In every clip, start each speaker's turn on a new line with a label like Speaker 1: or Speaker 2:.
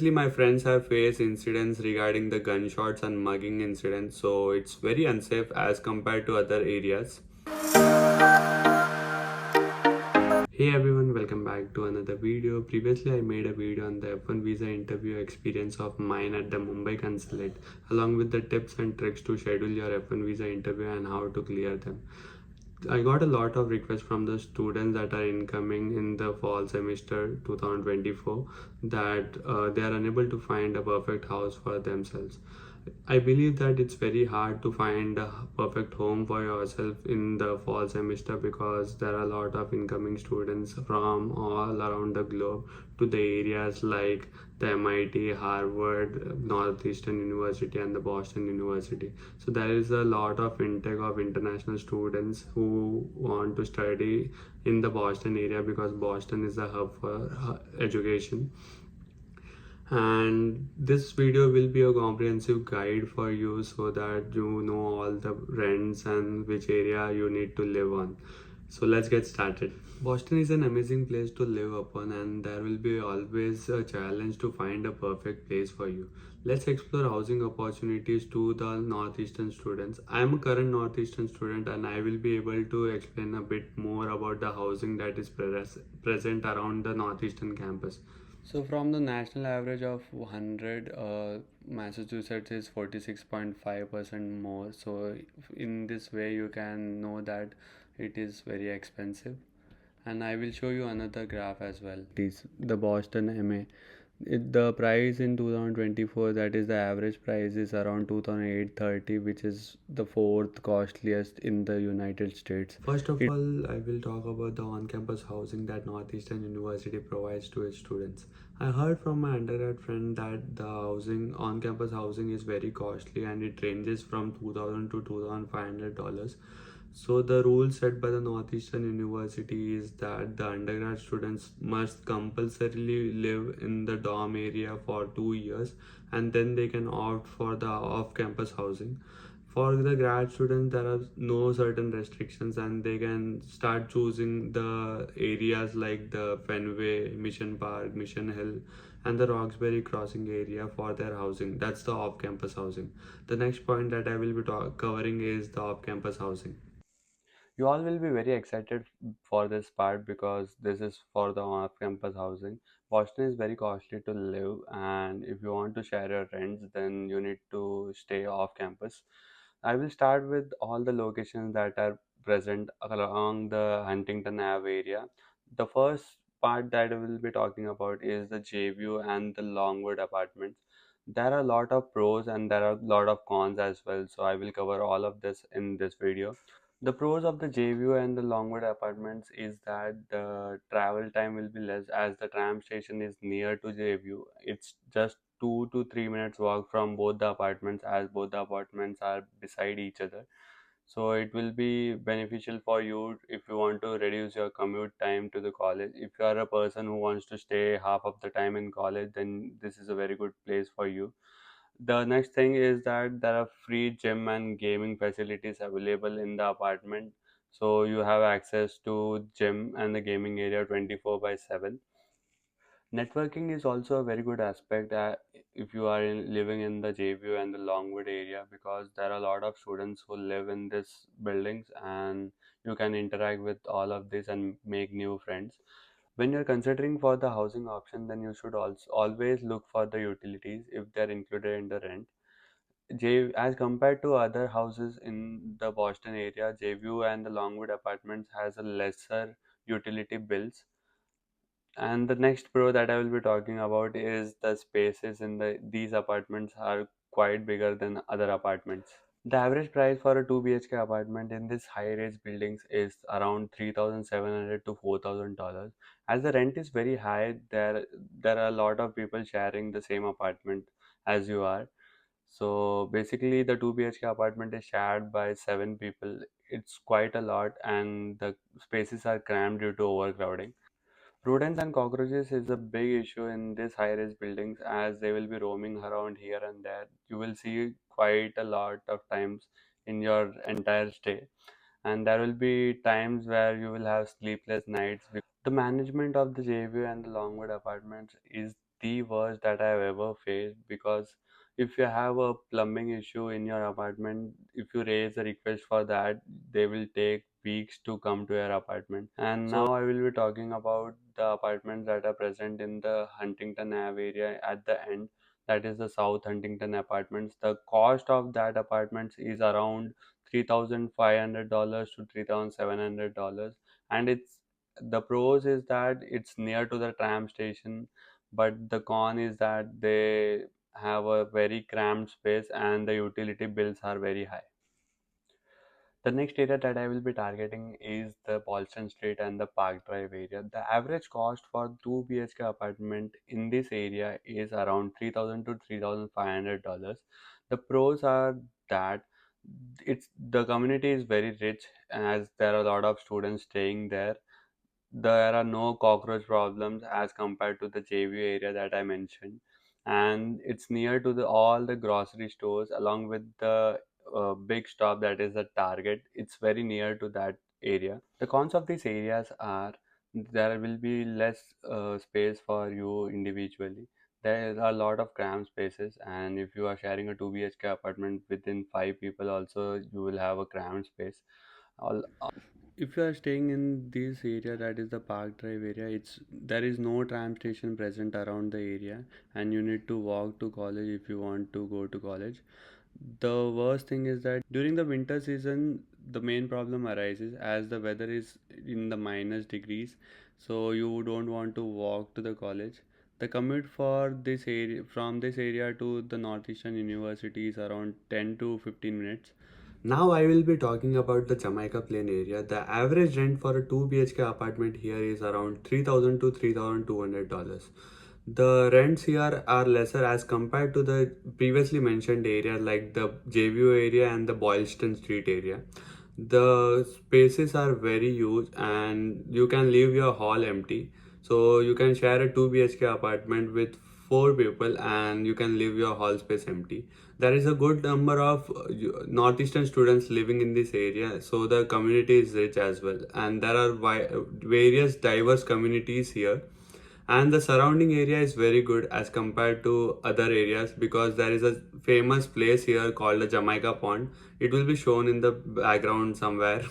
Speaker 1: My friends have faced incidents regarding the gunshots and mugging incidents, so it's very unsafe as compared to other areas. Hey everyone, welcome back to another video. Previously, I made a video on the F1 visa interview experience of mine at the Mumbai consulate, along with the tips and tricks to schedule your F1 visa interview and how to clear them. I got a lot of requests from the students that are incoming in the fall semester 2024 that they are unable to find a perfect house for themselves. I believe that it's very hard to find a perfect home for yourself in the fall semester because there are a lot of incoming students from all around the globe to the areas like the MIT, Harvard, Northeastern University, and the Boston University. So there is a lot of intake of international students who want to study in the Boston area because Boston is the hub for education. And this video will be a comprehensive guide for you so that you know all the rents and which area you need to live on. So let's get started. Boston is an amazing place to live upon, and there will be always a challenge to find a perfect place for you. Let's explore housing opportunities to the Northeastern students. I am a current Northeastern student and I will be able to explain a bit more about the housing that is present around the Northeastern campus. So from the national average of 100, Massachusetts is 46.5% more. So in this way you can know that it is very expensive. And I will show you another graph as well. It is the Boston MA. The price in 2024, that is the average price, is around 2830, which is the fourth costliest in the United States. First of all, I will talk about the on-campus housing that Northeastern University provides to its students. I heard from my undergrad friend that the housing on-campus housing is very costly and it ranges from 2000 to $2,500. So the rule set by the Northeastern University is that the undergrad students must compulsorily live in the dorm area for 2 years and then they can opt for the off-campus housing. For the grad students, there are no certain restrictions and they can start choosing the areas like the Fenway, Mission Park, Mission Hill, and the Roxbury crossing area for their housing. That's the off-campus housing. The next point that I will be covering is the off-campus housing. You all will be very excited for this part because this is for the off-campus housing. Boston is very costly to live, and if you want to share your rents, then you need to stay off campus. I will start with all the locations that are present along the Huntington Ave area. The first part that I will be talking about is the JVUE and the Longwood apartments. There are a lot of pros and there are a lot of cons as well, so I will cover all of this in this video. The pros of the JVUE and the Longwood apartments is that the travel time will be less as the tram station is near to JVUE. It's just 2 to 3 minutes walk from both the apartments as both the apartments are beside each other. So it will be beneficial for you if you want to reduce your commute time to the college. If you are a person who wants to stay half of the time in college, then this is a very good place for you. The next thing is that there are free gym and gaming facilities available in the apartment. So you have access to gym and the gaming area 24 by 7. Networking is also a very good aspect if you are living in the JVU and the Longwood area because there are a lot of students who live in these buildings and you can interact with all of this and make new friends. When you're considering for the housing option, then you should also always look for the utilities if they're included in the rent. As compared to other houses in the Boston area, JVU and the Longwood apartments has a lesser utility bills. And the next pro that I will be talking about is the spaces in these apartments are quite bigger than other apartments. The average price for a 2 BHK apartment in these high-rise buildings is around $3,700 to $4,000. As the rent is very high, there are a lot of people sharing the same apartment as you are. So basically, the 2 BHK apartment is shared by 7 people. It's quite a lot, and the spaces are crammed due to overcrowding. Rodents and cockroaches is a big issue in these high-rise buildings as they will be roaming around here and there. You will see quite a lot of times in your entire stay, and there will be times where you will have sleepless nights. The management of the JVU and the Longwood apartments is the worst that I've ever faced, because if you have a plumbing issue in your apartment, if you raise a request for that, they will take weeks to come to your apartment. And now I will be talking about the apartments that are present in the Huntington Ave area at the end, that is the South Huntington apartments. The cost of that apartments is around $3,500 to $3,700, and the pros is that it's near to the tram station, but the con is that they have a very cramped space and the utility bills are very high. The next area that I will be targeting is the Boylston Street and the Park Drive area. The average cost for 2 BHK apartment in this area is around $3,000 to $3,500. The pros are that the community is very rich, as there are a lot of students staying there. There are no cockroach problems as compared to the JVUE area that I mentioned, and it's near to all the grocery stores along with the big stop that is the Target. It's very near to that area. The cons of these areas are there will be less space for you individually. There are a lot of cramped spaces, and if you are sharing a 2 BHK apartment within 5 people, also you will have a cramped space. All, if you are staying in this area, that is the Park Drive area, it's there is no tram station present around the area, and you need to walk to college if you want to go to college. The worst thing is that during the winter season, the main problem arises as the weather is in the minus degrees, so you don't want to walk to the college. The commute for this area from this area to the Northeastern University is around 10 to 15 minutes. Now I will be talking about the Jamaica Plain area. The average rent for a 2 BHK apartment here is around $3,000 to $3,200. The rents here are lesser as compared to the previously mentioned area like the JVUE area and the Boylston Street area. The spaces are very huge and you can leave your hall empty. So you can share a 2 BHK apartment with 4 people and you can leave your hall space empty. There is a good number of Northeastern students living in this area, so the community is rich as well. And there are various diverse communities here, and the surrounding area is very good as compared to other areas because there is a famous place here called the Jamaica Pond. It will be shown in the background somewhere.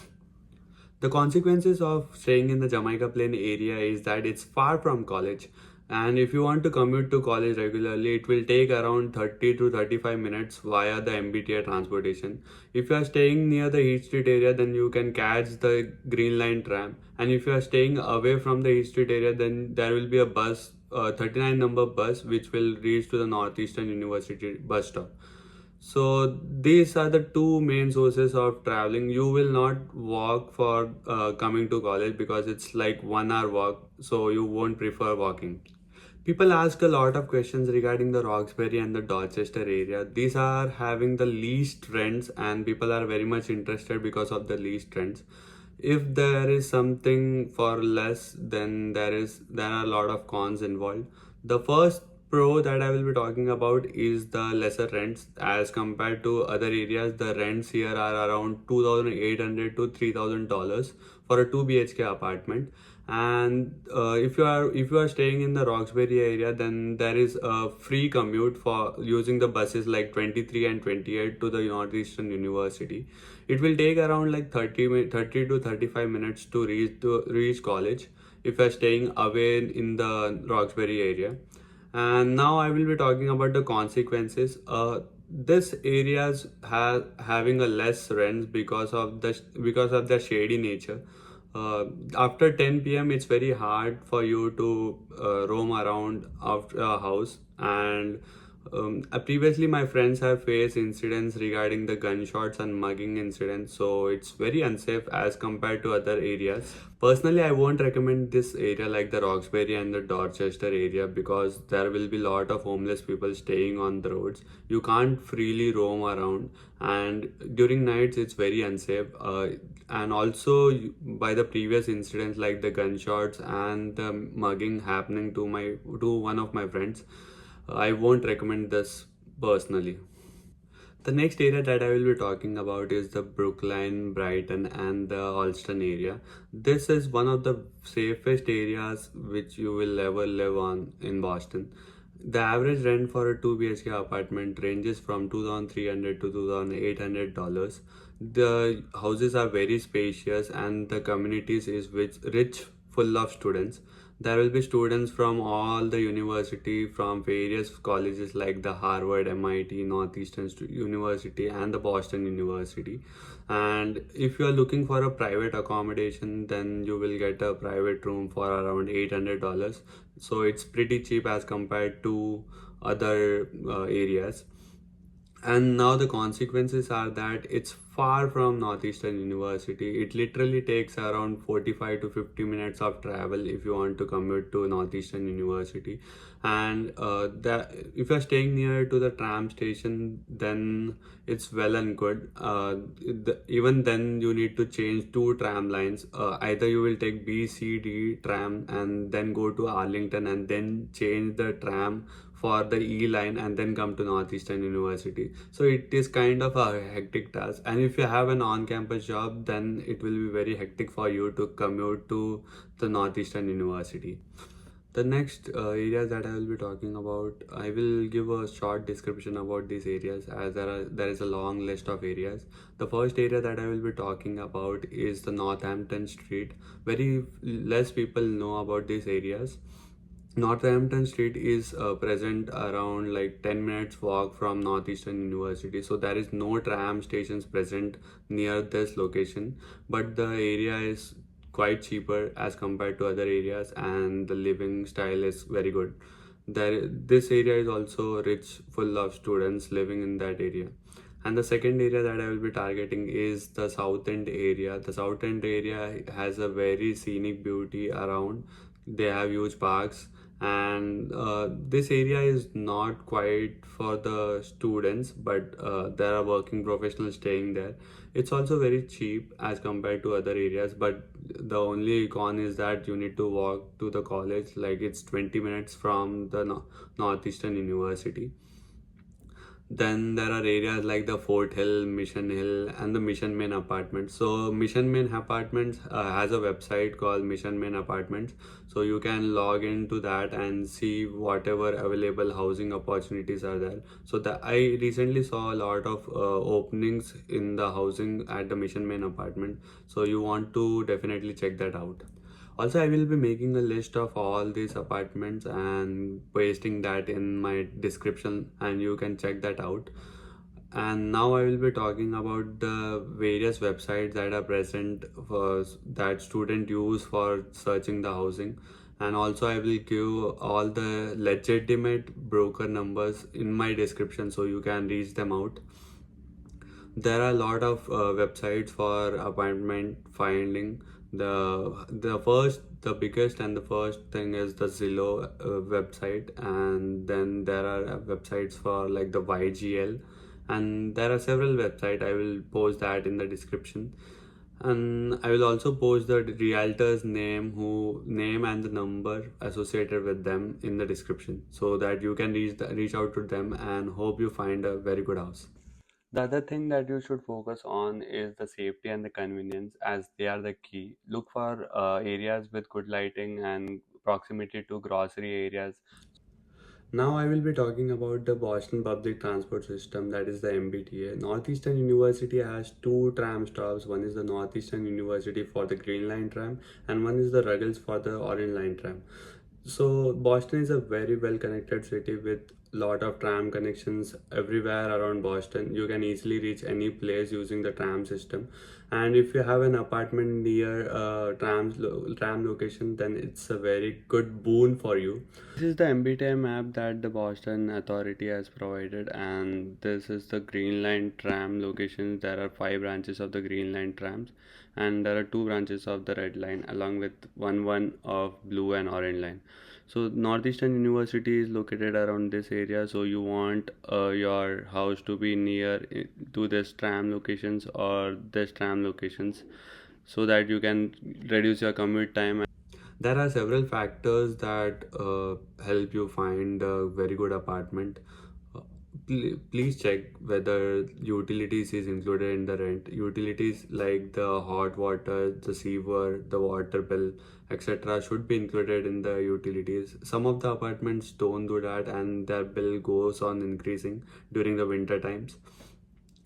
Speaker 1: The consequences of staying in the Jamaica Plain area is that it's far from college. And if you want to commute to college regularly, it will take around 30 to 35 minutes via the MBTA transportation. If you are staying near the East Street area, then you can catch the Green Line tram. And if you are staying away from the East Street area, then there will be a bus, 39 number bus, which will reach to the Northeastern University bus stop. So these are the two main sources of traveling. You will not walk for coming to college because it's like 1 hour walk, so you won't prefer walking. People ask a lot of questions regarding the Roxbury and the Dorchester area. These are having the least rents and people are very much interested because of the least rents. If there is something for less, then there are a lot of cons involved. The first pro that I will be talking about is the lesser rents as compared to other areas. The rents here are around $2,800 to $3,000 for a 2 BHK apartment. And if you are staying in the Roxbury area, then there is a free commute for using the buses like 23 and 28 to the Northeastern University. It will take around like 30 to 35 minutes to reach college if you are staying away in the Roxbury area. And now I will be talking about the consequences. This areas having a less rents because of the shady nature. After 10 p.m. it's very hard for you to roam around after a house, and previously my friends have faced incidents regarding the gunshots and mugging incidents, so it's very unsafe as compared to other areas. Personally, I won't recommend this area like the Roxbury and the Dorchester area because there will be a lot of homeless people staying on the roads. You can't freely roam around, and during nights it's very unsafe. And also by the previous incidents like the gunshots and the mugging happening to one of my friends, I won't recommend this personally. The next area that I will be talking about is the Brookline, Brighton, and the Allston area. This is one of the safest areas which you will ever live on in Boston. The average rent for a 2 BHK apartment ranges from 2,300 to $2,800. The houses are very spacious and the communities is rich, full of students. There will be students from all the university, from various colleges like the Harvard, MIT, Northeastern University, and the Boston University. And if you are looking for a private accommodation, then you will get a private room for around $800. So it's pretty cheap as compared to other areas. And now the consequences are that it's far from Northeastern University. It literally takes around 45 to 50 minutes of travel if you want to commute to Northeastern University. And if you're staying near to the tram station, then it's well and good. Even then you need to change two tram lines. Either you will take B, C, D tram and then go to Arlington and then change the tram for the E line and then come to Northeastern University. So it is kind of a hectic task. And if you have an on-campus job, then it will be very hectic for you to commute to the Northeastern University. The next areas that I will be talking about, I will give a short description about these areas as there is a long list of areas. The first area that I will be talking about is the Northampton Street. Very less people know about these areas. Northampton Street is present around like 10 minutes walk from Northeastern University. So there is no tram stations present near this location, but the area is quite cheaper as compared to other areas and the living style is very good. This area is also rich, full of students living in that area. And the second area that I will be targeting is the South End area. The South End area has a very scenic beauty around. They have huge parks, and this area is not quite for the students, but there are working professionals staying there. It's also very cheap as compared to other areas, but the only con is that you need to walk to the college, like it's 20 minutes from the Northeastern University. Then there are areas like the Fort Hill, Mission Hill, and the Mission Main Apartments. So Mission Main Apartments has a website called Mission Main Apartments. So you can log into that and see whatever available housing opportunities are there. So I recently saw a lot of openings in the housing at the Mission Main Apartment. So you want to definitely check that out. Also, I will be making a list of all these apartments and pasting that in my description, and you can check that out. And now I will be talking about the various websites that are present for that student use for searching the housing. And also I will give all the legitimate broker numbers in my description so you can reach them out. There are a lot of websites for apartment finding. The biggest and the first thing is the Zillow website, and then there are websites for like the YGL, and there are several websites. I will post that in the description, and I will also post the realtor's name and the number associated with them in the description so that you can reach out to them and hope you find a very good house. The other thing that you should focus on is the safety and the convenience, as they are the key. Look for areas with good lighting and proximity to grocery areas. Now I will be talking about the Boston public transport system, that is the MBTA. Northeastern University has two tram stops. One is the Northeastern University for the Green Line tram and one is the Ruggles for the Orange Line tram. So Boston is a very well connected city with lot of tram connections everywhere around Boston. You can easily reach any place using the tram system. And if you have an apartment near a tram location, then it's a very good boon for you. This is the MBTA map that the Boston Authority has provided, and this is the Green Line tram locations. There are 5 branches of the Green Line trams, and there are 2 branches of the Red Line, along with one of Blue and Orange Line. So Northeastern University is located around this area, so you want your house to be near to this tram locations or this tram locations so that you can reduce your commute time. There are several factors that help you find a very good apartment. please check whether utilities is included in the rent. Utilities like the hot water, the sewer, the water bill, etc. should be included in the utilities. Some of the apartments don't do that and their bill goes on increasing during the winter times.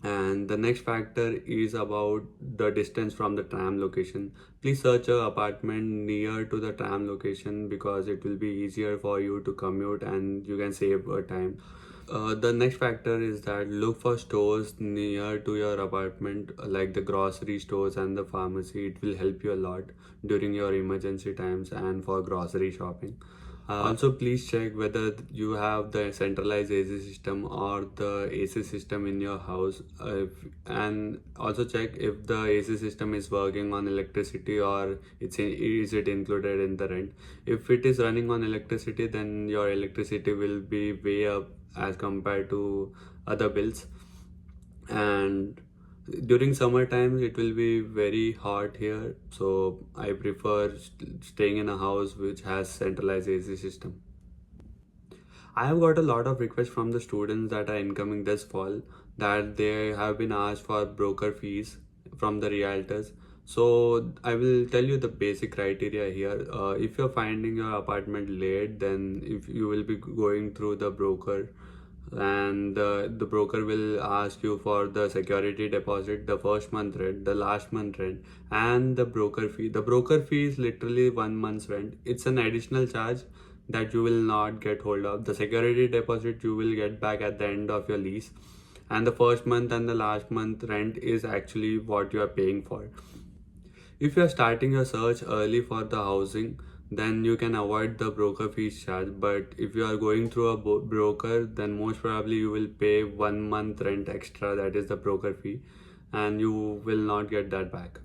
Speaker 1: And the next factor is about the distance from the tram location. Please search a apartment near to the tram location because it will be easier for you to commute and you can save time. The next factor is that look for stores near to your apartment, like the grocery stores and the pharmacy. It will help you a lot during your emergency times and for grocery shopping. Also, please check whether you have the centralized AC system or the AC system in your house, and also check if the AC system is working on electricity or is it included in the rent. If it is running on electricity, then your electricity will be way up as compared to other bills. And during summer times it will be very hot here, so I prefer staying in a house which has centralized AC system. I have got a lot of requests from the students that are incoming this fall that they have been asked for broker fees from the realtors. So I will tell you the basic criteria here. If you're finding your apartment late, then if you will be going through the broker, and the broker will ask you for the security deposit, the first month rent, the last month rent, and the broker fee. The broker fee is literally 1 month's rent. It's an additional charge that you will not get hold of. The security deposit you will get back at the end of your lease, and the first month and the last month rent is actually what you are paying for. If you are starting your search early for the housing, then you can avoid the broker fees charge. But if you are going through a broker, then most probably you will pay 1 month rent extra, that is the broker fee, and you will not get that back.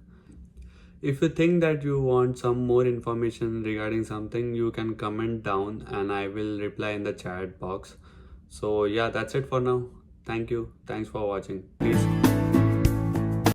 Speaker 1: If you think that you want some more information regarding something, you can comment down and I will reply in the chat box. So yeah, that's it for now. Thank you. Thanks for watching. Please